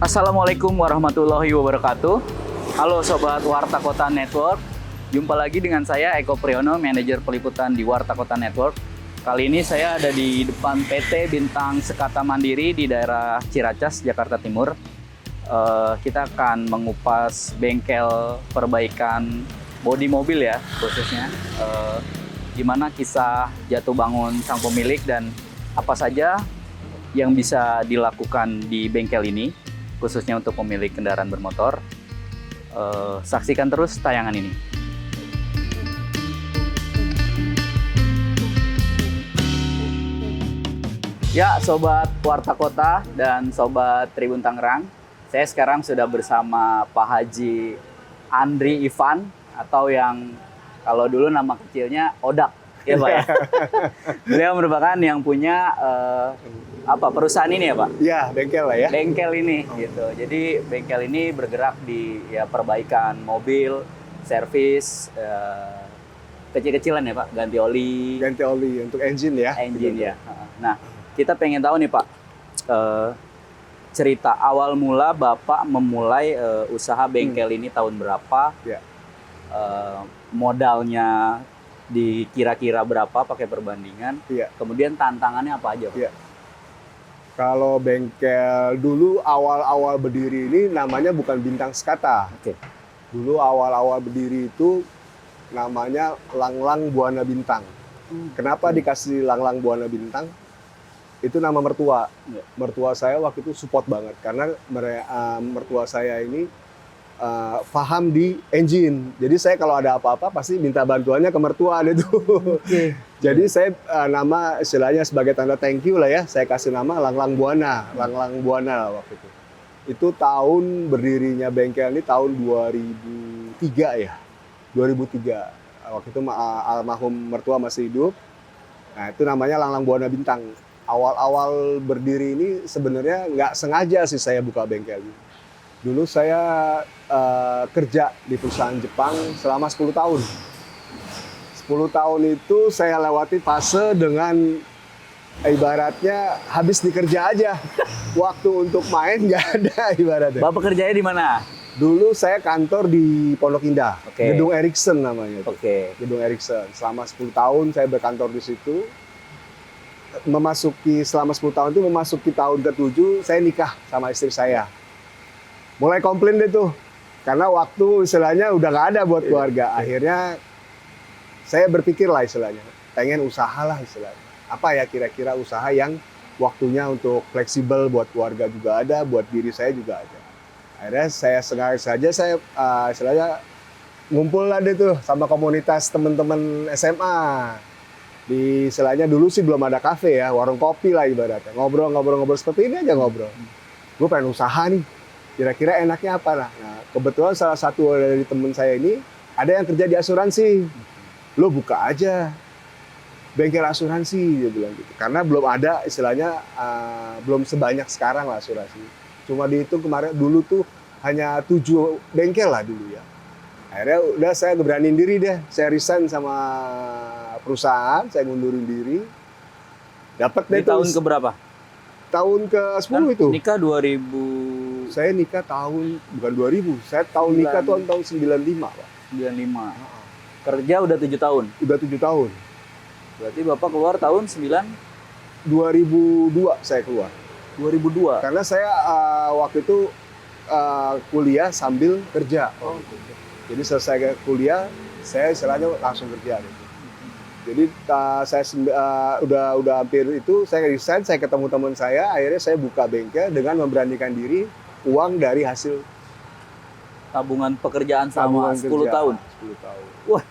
Assalamualaikum warahmatullahi wabarakatuh. Halo Sobat Warta Kota Network. Jumpa lagi dengan saya Eko Priyono, manajer peliputan di Warta Kota Network. Kali ini saya ada di depan PT Bintang Sekata Mandiri di daerah Ciracas, Jakarta Timur. Kita akan mengupas bengkel perbaikan bodi mobil ya, khususnya. Gimana kisah jatuh bangun sang pemilik dan apa saja yang bisa dilakukan di bengkel ini, khususnya untuk pemilik kendaraan bermotor. Saksikan terus tayangan ini. Ya, Sobat Warta Kota dan Sobat Tribun Tangerang, saya sekarang sudah bersama Pak Haji Andri Ivan, atau yang kalau dulu nama kecilnya Odak, ya Pak ya. Beliau merupakan yang punya perusahaan ini ya Pak? Ya, bengkel lah ya. Bengkel ini gitu. Jadi bengkel ini bergerak di perbaikan mobil, servis, kecil-kecilan ya Pak, ganti oli. Ganti oli untuk engine ya. Engine ya. Nah, kita pengen tahu nih Pak, cerita awal mula Bapak memulai usaha bengkel ini tahun berapa? Ya. Modalnya kira-kira berapa pakai perbandingan? Iya. Kemudian tantangannya apa aja Pak? Iya. Kalau bengkel dulu awal-awal berdiri ini namanya bukan Bintang Sekata. Oke. Dulu awal-awal berdiri itu namanya Langlang Buana Bintang. Kenapa dikasih Langlang Buana Bintang? Itu nama mertua. Ya. Mertua saya waktu itu support banget karena mertua saya ini paham di engine. Jadi saya kalau ada apa-apa pasti minta bantuannya ke mertua itu. Oke. Jadi saya nama istilahnya sebagai tanda thank you lah ya. Saya kasih nama Langlang Buana, Langlang Buana lah waktu itu. Itu tahun berdirinya bengkel ini tahun 2003 ya. 2003. Waktu itu almarhum mertua masih hidup. Nah, itu namanya Langlang Buana Bintang. Awal-awal berdiri ini sebenarnya nggak sengaja sih saya buka bengkel ini. Dulu saya kerja di perusahaan Jepang selama 10 tahun. 10 tahun itu saya lewati fase dengan ibaratnya habis dikerja aja. Waktu untuk main nggak ada ibaratnya. Bapak kerjanya di mana? Dulu saya kantor di Pondok Indah, Oke. Gedung Ericsson namanya. Oke. Gedung Ericsson. Selama 10 tahun saya berkantor di situ. Selama 10 tahun itu memasuki tahun ke-7 saya nikah sama istri saya. Mulai komplain deh tuh, karena waktu istilahnya udah nggak ada buat keluarga. Akhirnya saya berpikir lah istilahnya, pengen usaha lah istilahnya. Apa ya kira-kira usaha yang waktunya untuk fleksibel buat keluarga juga ada, buat diri saya juga ada. Akhirnya saya sengaja saja saya istilahnya ngumpul lah deh tuh sama komunitas teman-teman SMA. Di istilahnya dulu sih belum ada kafe ya, warung kopi lah ibaratnya. Ngobrol-ngobrol seperti ini aja ngobrol. Gue pengen usaha nih. Kira-kira enaknya apa lah? Nah, kebetulan salah satu dari teman saya ini ada yang kerja di asuransi. Lo buka aja bengkel asuransi, dia bilang gitu. Karena belum ada istilahnya belum sebanyak sekarang lah asuransi. Cuma dihitung kemarin dulu tuh hanya 7 bengkel lah dulu ya. Akhirnya udah saya beraniin diri deh. Saya resign sama perusahaan, saya ngundurin diri. Dapat deh Di tahun keberapa? Tahun ke-10 itu. Nikah 2095. Saya nikah bukan 2000, saya nikah tahun 95, Pak. 95. Kerja udah 7 tahun. Udah 7 tahun. Berarti Bapak keluar tahun 2002 saya keluar. 2002. Karena saya waktu itu kuliah sambil kerja. Oh. Jadi selesai kuliah, saya istilahnya langsung kerja. Gitu. Jadi saya udah hampir itu, saya resign, saya ketemu teman saya, akhirnya saya buka bengkel dengan memberanikan diri uang dari hasil Tabungan pekerjaan selama 10 tahun. 10 tahun. Wah.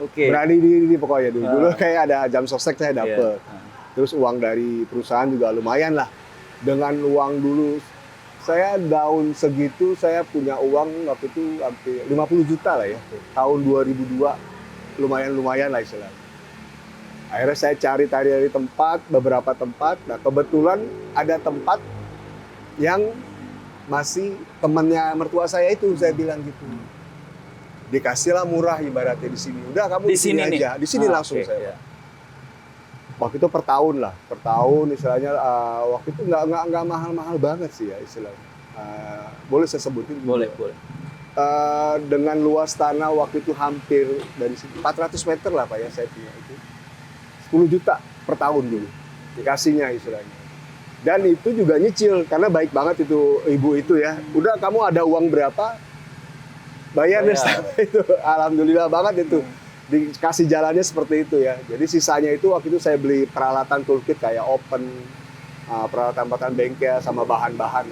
Oke. Berani diri pokoknya dulu. Ah. Dulu kayak ada jam sostek saya dapet. Iya. Terus uang dari perusahaan juga lumayan lah. Dengan uang dulu saya daun segitu saya punya uang waktu itu hampir 50 juta lah ya. Tahun 2002 lumayan lah istilahnya. Akhirnya saya cari dari beberapa tempat. Nah kebetulan ada tempat yang masih temannya mertua saya itu, saya bilang gitu. Dikasihlah murah ibaratnya di sini. Udah kamu di sini aja. Di sini langsung okay, saya. Yeah. Waktu itu per tahun istilahnya waktu itu nggak mahal-mahal banget sih ya istilahnya. Boleh saya sebutin? Boleh, boleh. Dengan luas tanah waktu itu hampir dari 400 meter lah Pak ya saya punya itu. 10 juta per tahun dulu dikasihnya istilahnya. Dan itu juga nyicil karena baik banget itu ibu itu ya. Udah kamu ada uang berapa? Bayar deh sama itu. Alhamdulillah banget itu. Dikasih jalannya seperti itu ya. Jadi sisanya itu waktu itu saya beli peralatan toolkit kayak open, peralatan bengkel sama bahan-bahan.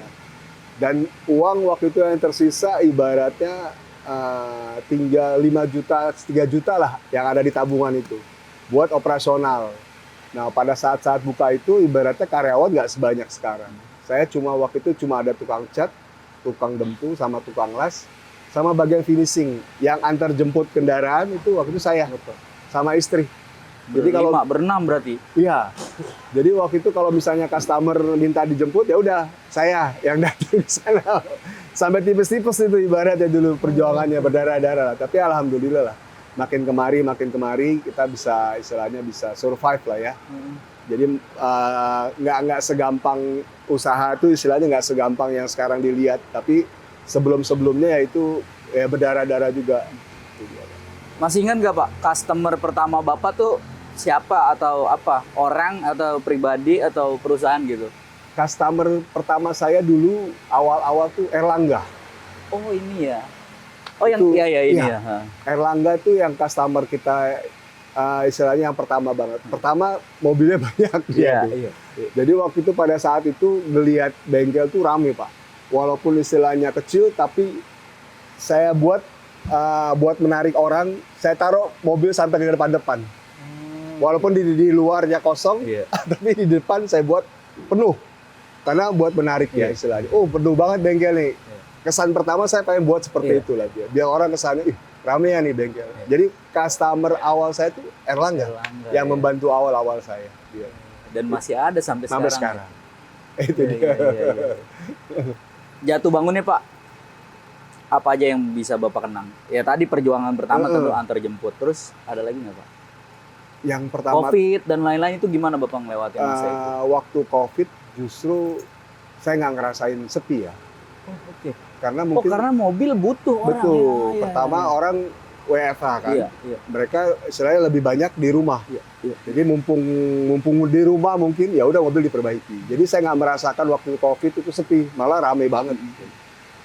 Dan uang waktu itu yang tersisa ibaratnya tinggal 5 juta, 3 juta lah yang ada di tabungan itu buat operasional. Nah pada saat-saat buka itu ibaratnya karyawan nggak sebanyak sekarang. Saya waktu itu cuma ada tukang cat, tukang dempu, sama tukang las, sama bagian finishing. Yang antar jemput kendaraan itu waktu itu saya sama istri. Jadi kalau berenam berarti. Iya. Jadi waktu itu kalau misalnya customer minta dijemput ya udah saya yang datang ke sana. Sampai tipes-tipes itu ibaratnya dulu perjuangannya berdarah-darah. Tapi alhamdulillah lah. Makin kemari kita bisa istilahnya bisa survive lah ya. Jadi nggak segampang usaha itu istilahnya nggak segampang yang sekarang dilihat. Tapi sebelumnya ya itu ya berdarah-darah juga. Masih ingat nggak Pak, customer pertama Bapak tuh siapa atau apa? Orang atau pribadi atau perusahaan gitu? Customer pertama saya dulu awal-awal tuh Erlangga. Oh ini ya. Oh yang ini ya. Erlangga tuh yang customer kita istilahnya yang pertama banget. Pertama mobilnya banyak dia. Iya. Jadi waktu itu pada saat itu ngelihat bengkel tuh rame Pak. Walaupun istilahnya kecil tapi saya buat menarik orang, saya taruh mobil sampai ke depan. Walaupun di luarnya kosong, tapi di depan saya buat penuh. Karena buat menarik ya istilahnya. Oh penuh banget bengkel nih. Kesan pertama saya pengen buat seperti itulah dia. Biar orang kesannya, rame ya nih bengkel. Jadi customer awal saya tuh Erlangga yang membantu awal-awal saya. Dia. Dan masih ada sampai sekarang. Itu dia. Jatuh bangunnya Pak, apa aja yang bisa Bapak kenang? Ya tadi perjuangan pertama tentu antar jemput. Terus ada lagi nggak Pak? Yang pertama COVID dan lain-lain itu gimana Bapak ngelewatin masa itu? Waktu COVID justru saya nggak ngerasain sepi ya. Oh, oke. Karena mungkin karena mobil butuh orang. Betul. Pertama orang WFH kan. Iya. Mereka istilahnya lebih banyak di rumah. Iya. Jadi mumpung di rumah mungkin ya udah mobil diperbaiki. Jadi saya nggak merasakan waktu COVID itu sepi, malah rame banget.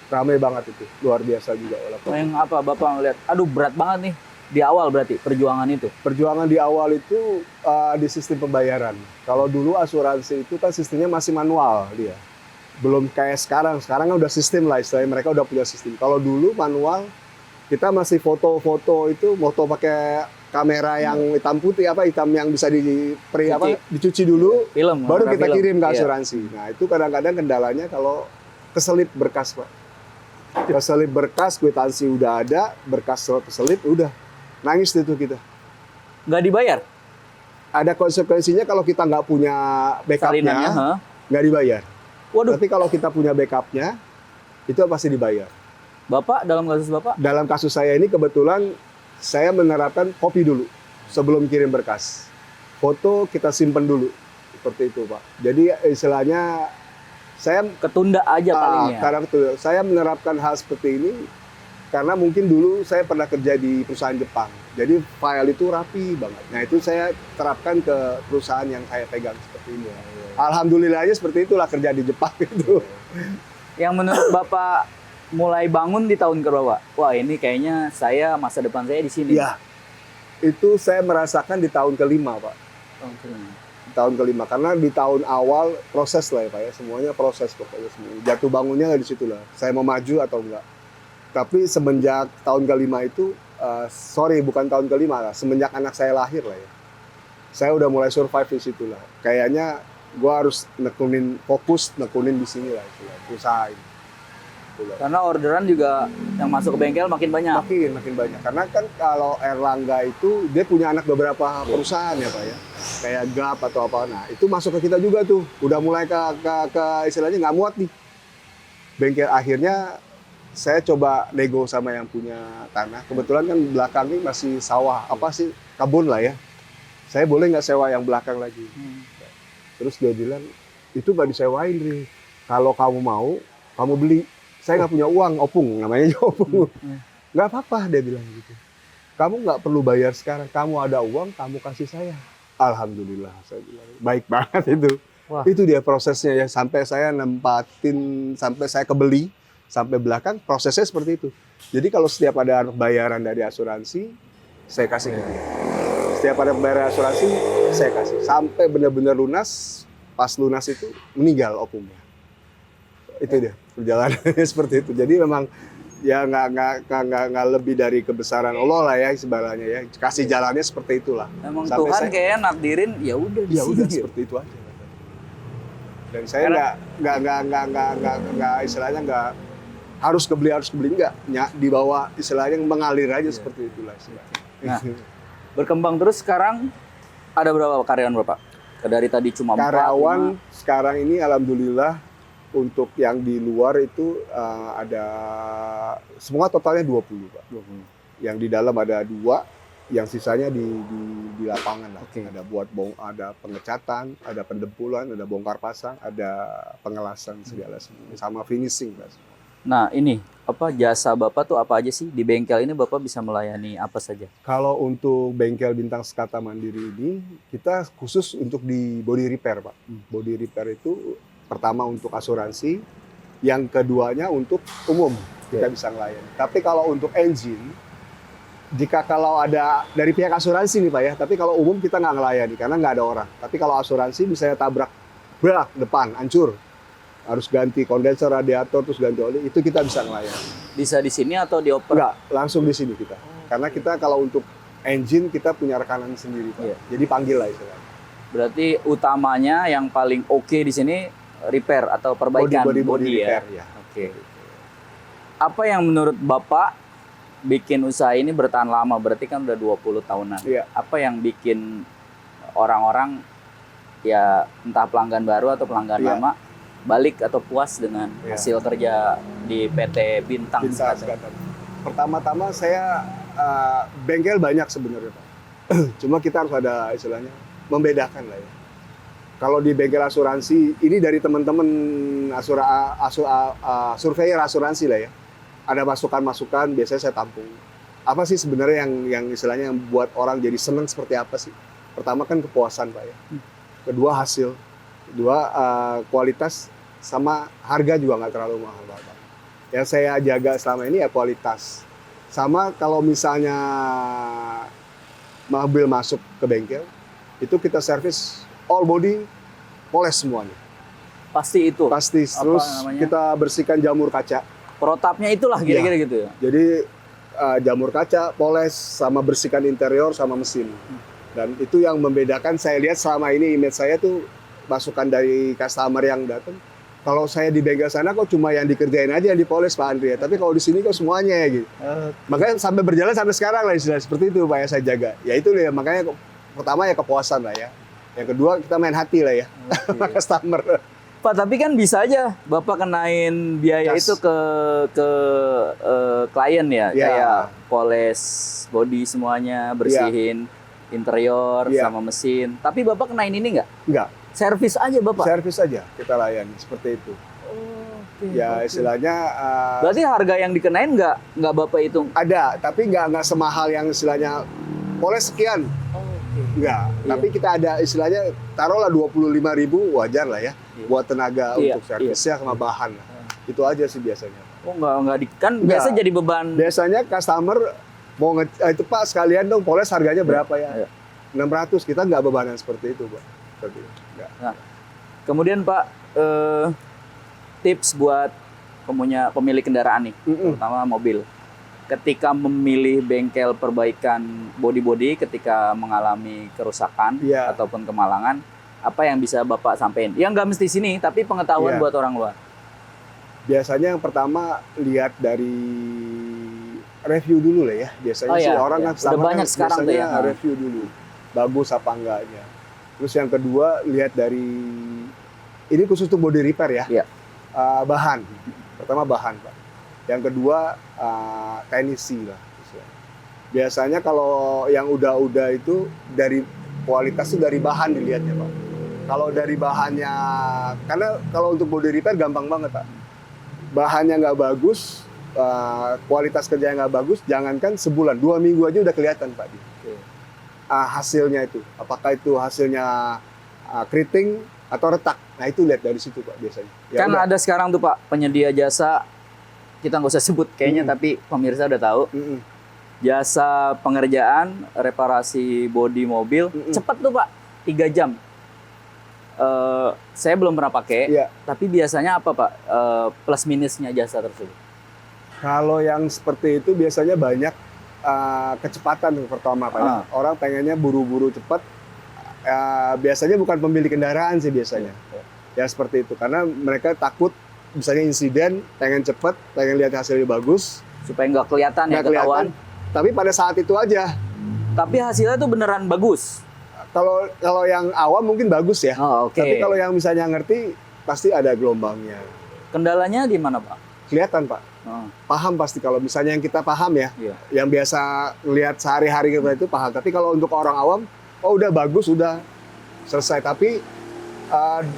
Rame banget itu, luar biasa juga. Yang apa Bapak ngeliat? Aduh berat banget nih di awal berarti perjuangan itu. Perjuangan di awal itu di sistem pembayaran. Kalau dulu asuransi itu kan sistemnya masih manual dia. Belum kayak sekarang kan udah sistem lah istilahnya, mereka udah punya sistem. Kalau dulu manual, kita masih foto-foto itu, foto pakai kamera yang hitam putih, hitam yang bisa dicuci dulu, film, baru kita kirim ke asuransi. Nah itu kadang-kadang kendalanya kalau keselip berkas Pak. Keselip berkas, kwitansi udah ada, berkas keselip udah, nangis itu kita. Nggak dibayar? Ada konsekuensinya kalau kita nggak punya backupnya, nggak dibayar. Waduh. Tapi kalau kita punya backupnya, itu pasti dibayar. Bapak, dalam kasus Bapak? Dalam kasus saya ini kebetulan saya menerapkan kopi dulu sebelum kirim berkas. Foto kita simpan dulu, seperti itu Pak. Jadi istilahnya saya ketunda aja palingnya. Karena saya menerapkan hal seperti ini karena mungkin dulu saya pernah kerja di perusahaan Jepang. Jadi file itu rapi banget. Nah itu saya terapkan ke perusahaan yang saya pegang seperti ini. Alhamdulillahnya seperti itulah kerja di Jepang itu. Yang menurut Bapak mulai bangun di tahun berapa? Wah ini kayaknya masa depan saya di sini. Iya, itu saya merasakan di tahun kelima Pak. Tahun kelima, karena di tahun awal proses lah ya Pak ya. Semuanya proses pokoknya semua. Jatuh bangunnya di situ lah. Saya mau maju atau enggak. Tapi semenjak tahun kelima itu, bukan tahun kelima lah. Semenjak anak saya lahir lah ya. Saya udah mulai survive di situ lah. Kayaknya gue harus nekunin di sini lah, usahain. Karena orderan juga yang masuk ke bengkel makin banyak. Makin banyak. Karena kan kalau Erlangga itu dia punya anak beberapa perusahaan ya Pak ya, kayak Gap atau apa. Nah itu masuk ke kita juga tuh. Udah mulai ke istilahnya nggak muat nih bengkel. Akhirnya saya coba nego sama yang punya tanah. Kebetulan kan belakang ini masih sawah, kebun lah ya. Saya boleh nggak sewa yang belakang lagi? Terus dia bilang, itu nggak disewain, Ri. Kalau kamu mau, kamu beli, saya nggak punya uang, opung namanya opung. Nggak apa-apa dia bilang gitu. Kamu nggak perlu bayar sekarang, kamu ada uang, kamu kasih saya. Alhamdulillah, saya bilang baik banget itu. Wah. Itu dia prosesnya ya, sampai saya nempatin, sampai saya kebeli, sampai belakang prosesnya seperti itu. Jadi kalau setiap ada bayaran dari asuransi, saya kasih ke dia. Setiap ada bayaran asuransi, saya kasih. Sampai benar-benar lunas, pas lunas itu meninggal opungnya. Itu dia perjalanannya seperti itu. Jadi memang ya nggak lebih dari kebesaran Allah lah ya sebenarnya ya. Kasih jalannya seperti itulah. Emang Sampai Tuhan saya- kayak nakdirin ya udah di Ya sini. udah seperti itu aja. Dan saya nggak istilahnya nggak harus kebeli enggak. Di bawah istilahnya mengalir aja seperti itulah istilahnya. Nah, berkembang terus sekarang ada berapa karyawan Bapak? Dari tadi cuma 4, Karyawan 5. sekarang ini alhamdulillah untuk yang di luar itu ada semua totalnya 20 Pak. Yang di dalam ada 2, yang sisanya di lapangan lah. Oke. Ada ada pengecatan, ada pendempulan, ada bongkar pasang, ada pengelasan segala sama finishing Mas. Nah ini apa jasa Bapak tuh apa aja sih di bengkel ini Bapak bisa melayani apa saja? Kalau untuk bengkel Bintang Sekata Mandiri ini kita khusus untuk di body repair Pak. Body repair itu pertama untuk asuransi, yang keduanya untuk umum kita bisa melayani. Tapi kalau untuk engine, kalau ada dari pihak asuransi nih Pak ya, tapi kalau umum kita nggak ngelayani karena nggak ada orang. Tapi kalau asuransi misalnya tabrak depan, hancur, harus ganti kondenser, radiator, terus ganti oli, itu kita bisa ngelayani. Bisa di sini atau dioper? Enggak, langsung di sini kita. Karena kita kalau untuk engine kita punya rekanan sendiri Pak. Iya. Jadi panggil lah istilahnya. Berarti utamanya yang paling oke di sini repair atau perbaikan body ya. repair ya. Oke. Apa yang menurut Bapak bikin usaha ini bertahan lama? Berarti kan udah 20 tahunan. Iya. Apa yang bikin orang-orang ya entah pelanggan baru atau pelanggan Iya. lama balik atau puas dengan Iya. hasil kerja di PT Bintang Bintang Sekata? Sekata. Pertama-tama saya bengkel banyak sebenarnya Pak. Cuma kita harus ada istilahnya membedakan lah ya. Kalau di bengkel asuransi, ini dari teman-teman surveyor asuransi lah ya. Ada masukan-masukan, biasanya saya tampung. Apa sih sebenarnya yang istilahnya yang buat orang jadi senang seperti apa sih? Pertama kan kepuasan Pak ya. Kedua hasil. Kedua kualitas, sama harga juga nggak terlalu mahal Pak. Yang saya jaga selama ini ya kualitas. Sama kalau misalnya mobil masuk ke bengkel, itu kita servis all body, poles semuanya. Pasti itu. Pasti. Terus namanya? kita bersihkan jamur kaca. Protapnya itulah kira-kira gitu ya. Jadi jamur kaca, poles, sama bersihkan interior sama mesin. Dan itu yang membedakan, saya lihat selama ini image saya tuh masukan dari customer yang datang. Kalau saya di bengkel sana kok cuma yang dikerjain aja yang dipoles Pak Andri ya. Tapi kalau di sini kok semuanya ya gitu. Makanya sampai berjalan sampai sekarang lah istilah seperti itu Pak ya saya jaga. Ya itu ya makanya pertama ya kepuasan lah ya. Yang kedua kita main hati lah ya sama customer. Pak, tapi kan bisa aja Bapak kenain biaya Gas. itu ke klien ya, Iya. kayak poles body semuanya, bersihin interior Iya. sama mesin. Tapi Bapak kenain ini nggak? Enggak, Servis aja Bapak? servis aja kita layani seperti itu. Ya istilahnya Berarti harga yang dikenain nggak Bapak hitung? ada, tapi nggak semahal yang istilahnya poles sekian. Enggak, Iya. tapi kita ada istilahnya taruhlah 25.000 wajar lah ya Iya. buat tenaga Iya, untuk servisnya sama bahan. Itu aja sih biasanya. Oh nggak kan Nggak. biasa jadi beban. Biasanya customer mau itu Pak sekalian dong poles harganya berapa ya? Iya. 600, kita nggak bebanan seperti itu Pak. Seperti itu. Nggak. Kemudian Pak, tips buat pemilik kendaraan nih, terutama mobil. Ketika memilih bengkel perbaikan body-body ketika mengalami kerusakan Iya. ataupun kemalangan, apa yang bisa Bapak sampaikan? Yang nggak mesti sini, tapi pengetahuan Iya. buat orang luar. Biasanya yang pertama lihat dari review dulu lah ya. Biasanya Oh, sih iya, orang iya. kan Udah customer banyak kan sekarang tuh biasanya ya. review dulu. Bagus apa enggaknya. Terus yang kedua lihat dari ini khusus untuk body repair ya. Iya. Bahan. Pertama bahan, Pak. Yang kedua teknisi lah. Biasanya kalau yang udah itu dari kualitas itu dari bahan dilihatnya Pak. Kalau dari bahannya, karena kalau untuk body repair gampang banget Pak. bahannya nggak bagus, kualitas kerjanya nggak bagus, jangankan sebulan, 2 minggu aja udah kelihatan Pak. Oke. Hasilnya itu, apakah itu hasilnya keriting atau retak. Nah itu lihat dari situ Pak biasanya. Ya Kan udah. ada sekarang tuh Pak penyedia jasa, kita nggak usah sebut kayaknya, tapi pemirsa udah tahu. Mm-mm. Jasa pengerjaan reparasi bodi mobil cepet tuh Pak, 3 jam. Saya belum pernah pakai, Iya. tapi biasanya apa Pak plus minusnya jasa tersebut? Kalau yang seperti itu biasanya banyak kecepatan yang pertama Pak. Ya. Orang pengennya buru-buru cepat. Biasanya bukan pemilik kendaraan sih biasanya. Ya seperti itu. Karena mereka takut misalnya insiden, pengen cepat, pengen lihat hasilnya bagus. Supaya nggak kelihatan ya, Nggak kelihatan. ketahuan. Tapi pada saat itu aja. Tapi hasilnya tuh beneran bagus. Kalau yang awam mungkin bagus ya. Oh, oke. Tapi kalau yang misalnya ngerti pasti ada gelombangnya. Kendalanya di mana Pak? Kelihatan Pak. Oh, Paham pasti kalau misalnya yang kita paham ya. iya. Yang biasa lihat sehari-hari kita itu paham. Tapi kalau untuk orang awam, oh udah bagus, udah selesai. Tapi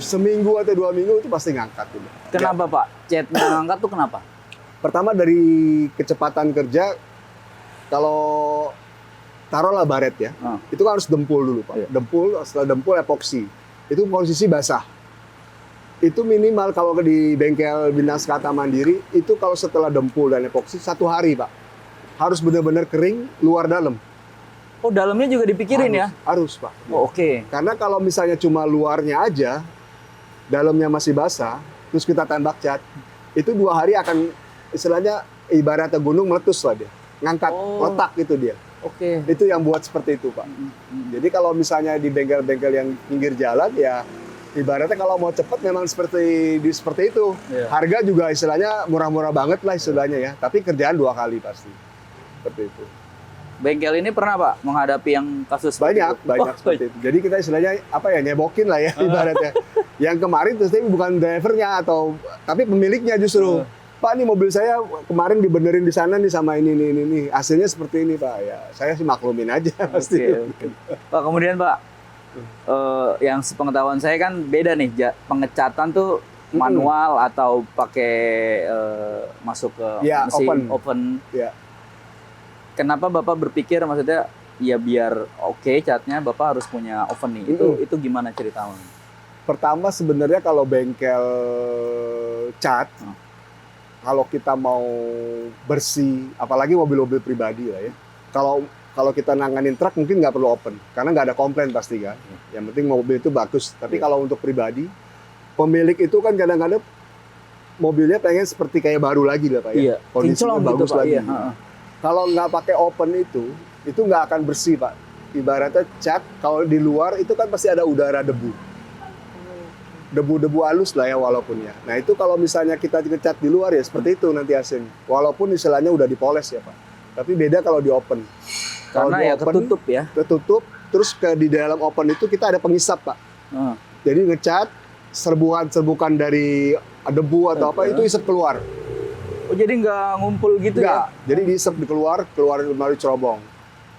seminggu atau 2 minggu itu pasti ngangkat. Udah. Kenapa Pak? Catnya ngangkat tuh kenapa? Pertama dari kecepatan kerja, kalau taruhlah baret ya, itu kan harus dempul dulu Pak. Iya. Dempul, setelah dempul epoksi. Itu posisi basah. Itu minimal kalau di bengkel Bintang Sekata Mandiri, itu kalau setelah dempul dan epoksi 1 hari Pak. Harus benar-benar kering, luar dalam. Oh dalamnya juga dipikirin ya? Harus Pak. Oh, oke. Karena kalau misalnya cuma luarnya aja, dalamnya masih basah, terus kita tembak cat, itu 2 hari akan istilahnya ibaratnya gunung meletus lah dia. Ngangkat, letak itu dia. Oke. Itu yang buat seperti itu Pak. Jadi kalau misalnya di bengkel-bengkel yang pinggir jalan ya ibaratnya kalau mau cepat memang seperti itu. Iya. Harga juga istilahnya murah-murah banget lah istilahnya ya. Tapi kerjaan 2 kali pasti. Seperti itu. Bengkel ini pernah Pak menghadapi yang kasus seperti Banyak itu? Oh, seperti itu. Jadi kita istilahnya apa ya nyebokin lah ya ibaratnya. Yang kemarin terus tapi bukan drivernya tapi pemiliknya justru. Pak ini mobil saya kemarin dibenerin di sana nih sama ini. Hasilnya seperti ini Pak. Ya saya sih maklumin aja pasti. Oke. Pak kemudian Pak, yang sepengetahuan saya kan beda nih pengecatan tuh manual atau pakai masuk ke Ya, mesin open. open. Ya. Kenapa Bapak berpikir maksudnya ya biar oke catnya Bapak harus punya oven nih. Itu gimana ceritanya? Pertama sebenarnya kalau bengkel cat, kalau kita mau bersih, apalagi mobil-mobil pribadi lah ya. Kalau kita nanganin truk mungkin nggak perlu open, karena nggak ada komplain pasti kan. Yang penting mobil itu bagus. Tapi kalau untuk pribadi, pemilik itu kan kadang-kadang mobilnya pengen seperti kayak baru lagi lah Pak ya. Iya. Kondisinya Kinclong bagus gitu, Pak. lagi. Iya. Kalau nggak pakai open itu nggak akan bersih Pak. Ibaratnya cat, kalau di luar itu kan pasti ada udara debu. Debu-debu halus lah ya walaupun ya. Nah itu kalau misalnya kita ngecat di luar ya seperti itu nanti hasilnya. Walaupun istilahnya udah dipoles ya Pak. Tapi beda kalau di open. Kalau Karena di ya open, ketutup ya. Ketutup, terus di dalam open itu kita ada pengisap Pak. Jadi ngecat, serbukan dari debu atau apa itu isep keluar. Oh jadi nggak ngumpul gitu Enggak, ya? jadi diisep keluar melalui cerobong.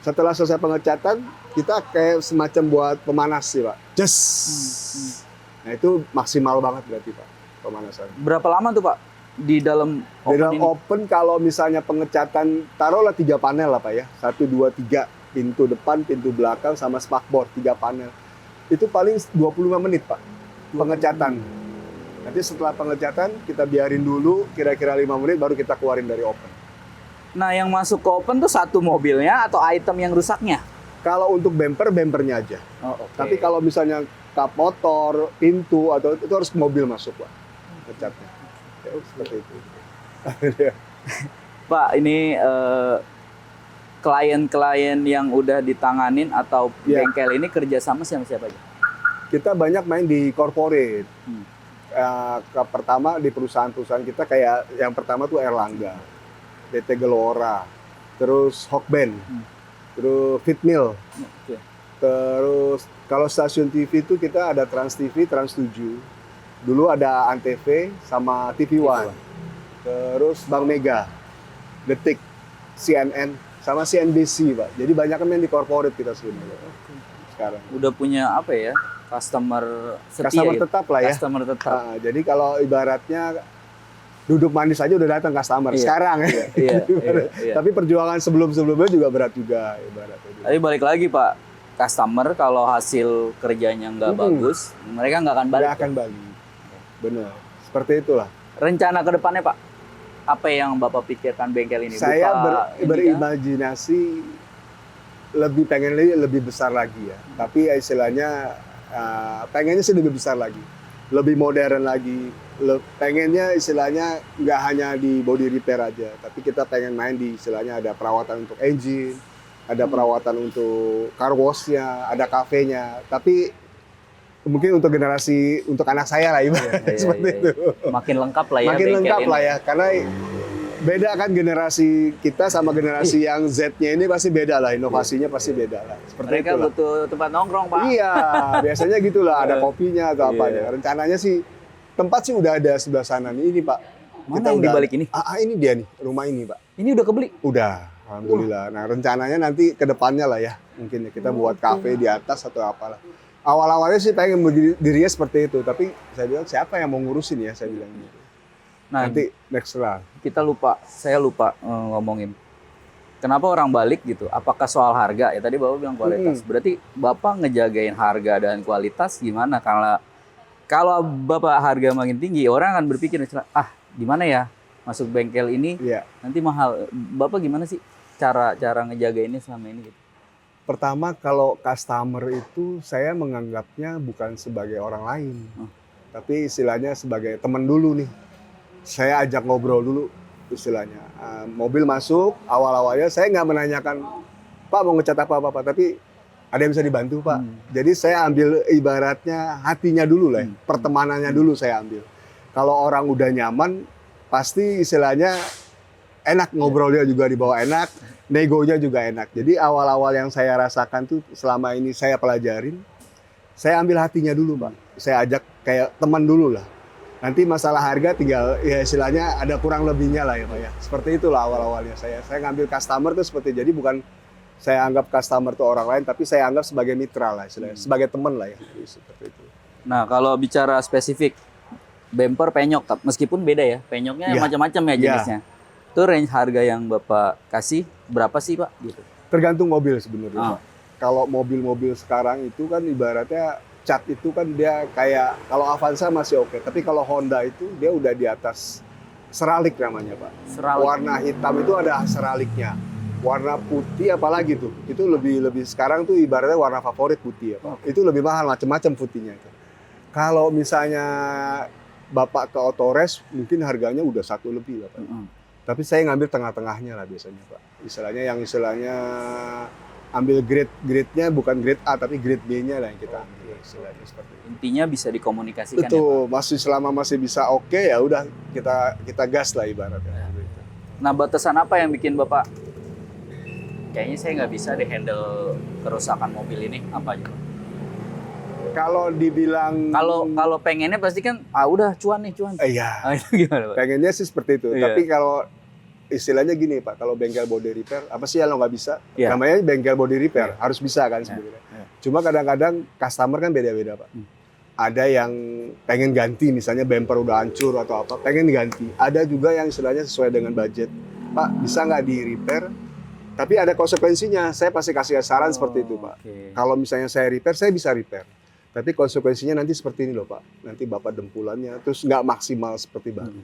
Setelah selesai pengecatan, kita kayak semacam buat pemanas sih Pak. Just. Nah itu maksimal banget berarti Pak pemanasan. Berapa lama tuh Pak di dalam Di oven dalam ini? open kalau misalnya pengecatan taruhlah 3 panel lah Pak ya. 1, 2, 3 pintu depan, pintu belakang sama spakbor 3 panel. Itu paling 25 menit Pak pengecatan. Nanti setelah pengecatan kita biarin dulu kira-kira 5 menit baru kita keluarin dari open. Nah yang masuk ke oven tuh satu mobilnya atau item yang rusaknya? Kalau untuk bempernya aja. Oh, oke. Tapi kalau misalnya kap motor, pintu atau itu harus mobil masuk Pak ngecatnya. Ya, seperti itu. Pak ini klien-klien yang udah ditanganin atau Iya. bengkel ini kerjasama sama siapa aja? Kita banyak main di corporate. Pertama di perusahaan-perusahaan kita kayak yang pertama tuh Erlangga, DT Gelora, terus Hokben, terus Fitmil. Oke. Terus kalau stasiun TV itu kita ada Trans TV, Trans 7. Dulu ada Antv sama TV One. Terus Bank Mega, Detik, CNN, sama CNBC, Pak. Jadi banyak main di corporate kita sebenarnya. Sekarang. Udah punya apa ya? Customer setia Customer gitu. tetap lah ya. Customer tetap. Jadi kalau ibaratnya duduk manis aja udah datang customer. Iya. Sekarang ya. Iya, iya. Tapi perjuangan sebelum-sebelumnya juga berat juga ibaratnya. Tapi balik lagi Pak, customer kalau hasil kerjanya nggak bagus, mereka nggak akan balik. Nggak akan balik. Benar. Seperti itulah. Rencana ke depannya Pak, apa yang Bapak pikirkan bengkel ini? Saya Buka ini kah? berimajinasi pengen lebih besar lagi ya. Tapi istilahnya pengennya sih lebih besar lagi, lebih modern lagi. Pengennya istilahnya nggak hanya di body repair aja, tapi kita pengen main di istilahnya ada perawatan untuk engine, ada perawatan untuk car wash-nya, ada kafenya. Tapi mungkin untuk generasi untuk anak saya lah ibaratnya seperti itu. Makin lengkap lah ya. Makin bengkel lengkap ini. lah ya, karena beda kan generasi kita sama generasi yang Z-nya ini pasti beda lah, inovasinya pasti beda lah. Seperti Mereka itulah. butuh tempat nongkrong Pak. Iya, biasanya gitulah, ada kopinya atau apanya. Rencananya sih tempat sih udah ada sebelah sana nih, ini Pak. Mana yang dibalik ini? Ini dia nih, rumah ini Pak. Ini udah kebeli? Udah, alhamdulillah. Nah rencananya nanti ke depannya lah ya, mungkin ya kita buat kafe di atas atau apalah. Awal-awalnya sih pengen dirinya seperti itu, tapi saya bilang siapa yang mau ngurusin ya, saya bilang gitu. Nah, Nanti next lah. saya lupa ngomongin. Kenapa orang balik gitu? Apakah soal harga? Ya tadi Bapak bilang kualitas. Berarti Bapak ngejagain harga dan kualitas gimana? Karena kalau Bapak harga makin tinggi, orang akan berpikir, gimana ya masuk bengkel ini Iya. nanti mahal. Bapak gimana sih cara ngejagainnya selama ini gitu? Pertama, kalau customer itu saya menganggapnya bukan sebagai orang lain, tapi istilahnya sebagai teman dulu nih. Saya ajak ngobrol dulu istilahnya. Mobil masuk, awal-awalnya saya nggak menanyakan, Pak mau ngecat apa-apa, tapi ada yang bisa dibantu Pak. Jadi saya ambil ibaratnya hatinya dulu lah, pertemanannya dulu saya ambil. Kalau orang udah nyaman, pasti istilahnya enak ngobrolnya juga dibawa enak. Negonya juga enak. Jadi awal-awal yang saya rasakan tuh selama ini saya pelajarin, saya ambil hatinya dulu Pak. Saya ajak kayak teman dulu lah. Nanti masalah harga tinggal ya istilahnya ada kurang lebihnya lah ya Pak ya. Seperti itulah awal-awalnya saya. Saya ngambil customer tuh seperti jadi bukan saya anggap customer tuh orang lain, tapi saya anggap sebagai mitra lah istilahnya, sebagai teman lah ya. Seperti itu. Nah kalau bicara spesifik, bumper penyok, meskipun beda ya, penyoknya macam-macam ya jenisnya. Itu range harga yang Bapak kasih berapa sih Pak? Gitu. Tergantung mobil sebenarnya Pak. Kalau mobil-mobil sekarang itu kan ibaratnya cat itu kan dia kayak kalau Avanza masih oke, tapi kalau Honda itu dia udah di atas seralik namanya Pak. Seralik. Warna hitam itu ada seraliknya. Warna putih apalagi tuh. Itu lebih sekarang tuh ibaratnya warna favorit putih ya Pak. Itu lebih mahal macam-macam putihnya itu. Kalau misalnya Bapak ke Autores mungkin harganya udah 1 lebih lah Pak. Tapi saya ngambil tengah-tengahnya lah biasanya Pak. Istilahnya ambil grade-nya bukan grade A tapi grade B-nya lah yang kita ambil istilahnya seperti itu. Intinya bisa dikomunikasikan Betul, ya Pak? selama masih bisa oke ya udah kita gas lah ibaratnya. Nah batasan apa yang bikin Bapak kayaknya saya nggak bisa deh handle kerusakan mobil ini, apa aja Pak? Kalau dibilang Kalau pengennya pasti kan udah cuan. Iya. Itu gimana Pak? Pengennya sih seperti itu. Iya. Tapi kalau istilahnya gini Pak, kalau bengkel body repair apa sih yang lo nggak bisa? Iya. Namanya bengkel body repair, harus bisa kan sebenarnya. Iya. Cuma kadang-kadang customer kan beda-beda Pak. Ada yang pengen ganti misalnya bumper udah hancur atau apa, pengen diganti. Ada juga yang istilahnya sesuai dengan budget. Pak, bisa nggak di repair? Tapi ada konsekuensinya. Saya pasti kasih saran seperti itu Pak. Okay. Kalau misalnya saya repair, saya bisa repair. Tapi konsekuensinya nanti seperti ini loh Pak. Nanti Bapak dempulannya, terus nggak maksimal seperti baru.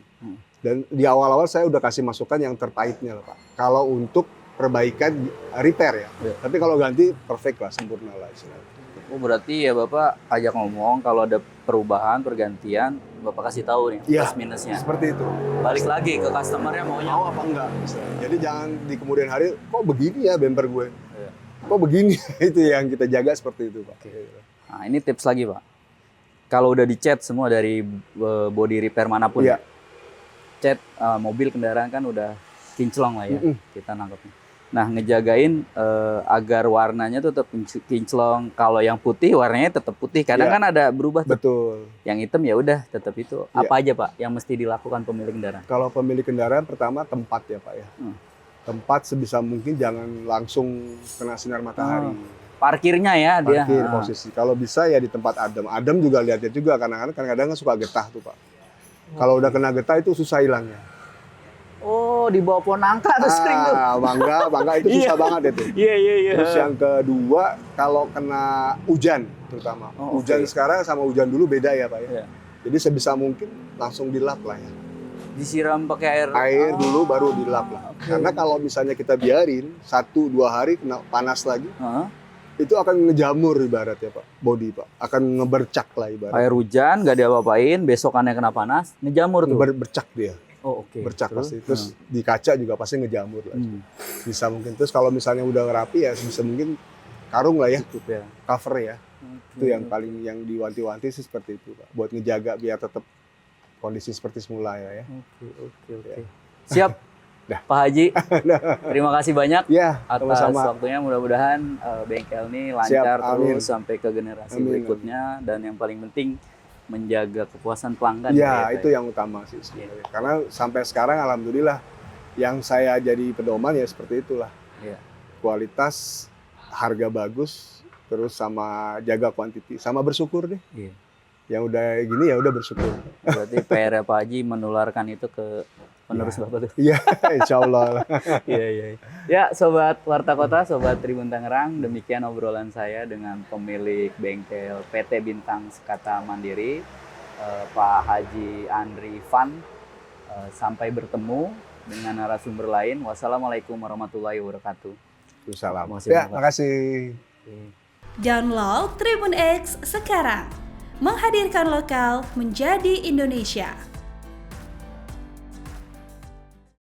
Dan di awal-awal saya udah kasih masukan yang terpaitnya loh Pak. Kalau untuk perbaikan repair ya. Tapi kalau ganti perfect lah, sempurna lah istilahnya. Oh berarti ya Bapak ajak ngomong kalau ada perubahan, pergantian, Bapak kasih tahu nih plus minusnya. Seperti itu. Balik lagi ke customernya maunya Mau apa enggak? Misalnya. Jadi jangan di kemudian hari, kok begini ya bumper gue? Kok begini? Itu yang kita jaga seperti itu Pak. Nah ini tips lagi Pak. Kalau udah dicat semua dari body repair manapun, cat mobil kendaraan kan udah kinclong lah ya, kita nangkepnya. Nah ngejagain agar warnanya tuh tetap kinclong. Kalau yang putih warnanya tetap putih. Kadang kan ada berubah tuh. Betul. Yang hitam ya udah tetap itu. Apa aja Pak yang mesti dilakukan pemilik kendaraan? Kalau pemilik kendaraan pertama tempat ya Pak ya. Tempat sebisa mungkin jangan langsung kena sinar matahari. Parkirnya ya dia. Parkir posisi. Kalau bisa ya di tempat adem. Adem juga lihatnya juga kadang-kadang kan getah tuh Pak. Kalau udah kena getah itu susah hilangnya. Oh, di bawah pohon nangka tuh sering tuh. Mangga itu susah banget itu. Iya. Terus yang kedua, kalau kena hujan terutama. Oh, Hujan oke. sekarang sama hujan dulu beda ya Pak ya. Iya. Jadi sebisa mungkin langsung dilap lah ya. Disiram pakai air. Air dulu baru dilap lah. Oke. Karena kalau misalnya kita biarin 1-2 hari kena panas lagi, Heeh. itu akan ngejamur ibaratnya Pak, body Pak. Akan ngebercak lah ibarat. Air hujan nggak diapa-apain, besokannya kena panas, ngejamur tuh. Bercak dia. Oh, oke. Bercak pasti. Terus di kaca juga pasti ngejamur lah. Bisa mungkin. Terus kalau misalnya udah ngerapi ya bisa mungkin karung lah ya, Cukup ya. cover ya. Itu yang paling yang diwanti-wanti sih seperti itu Pak. Buat ngejaga biar tetap kondisi seperti semula ya. Oke. Siap. Dah. Pak Haji, terima kasih banyak Ya, atas sama-sama. waktunya. Mudah-mudahan bengkel ini lancar Siap, amin. terus sampai ke generasi Amin, berikutnya. Dan yang paling penting menjaga kepuasan pelanggan. Ya, Pak. itu yang utama sih sebenarnya. Karena sampai sekarang alhamdulillah yang saya jadi pedoman ya seperti itulah. Iya. Kualitas, harga bagus, terus sama jaga kuantiti, sama bersyukur deh. Iya. Yang udah gini ya udah bersyukur. Berarti PR Pak Haji menularkan itu ke penerus Bapak tuh. Iya, insya Allah. Iya. Ya, Sobat Warta Kota, Sobat Tribun Tangerang, demikian obrolan saya dengan pemilik bengkel PT Bintang Sekata Mandiri, Pak Haji Andri Van. Sampai bertemu dengan narasumber lain. Wassalamualaikum warahmatullahi wabarakatuh. Salam. Makasih, Ya, Bapak. makasih. Download Tribun X sekarang. Menghadirkan lokal menjadi Indonesia.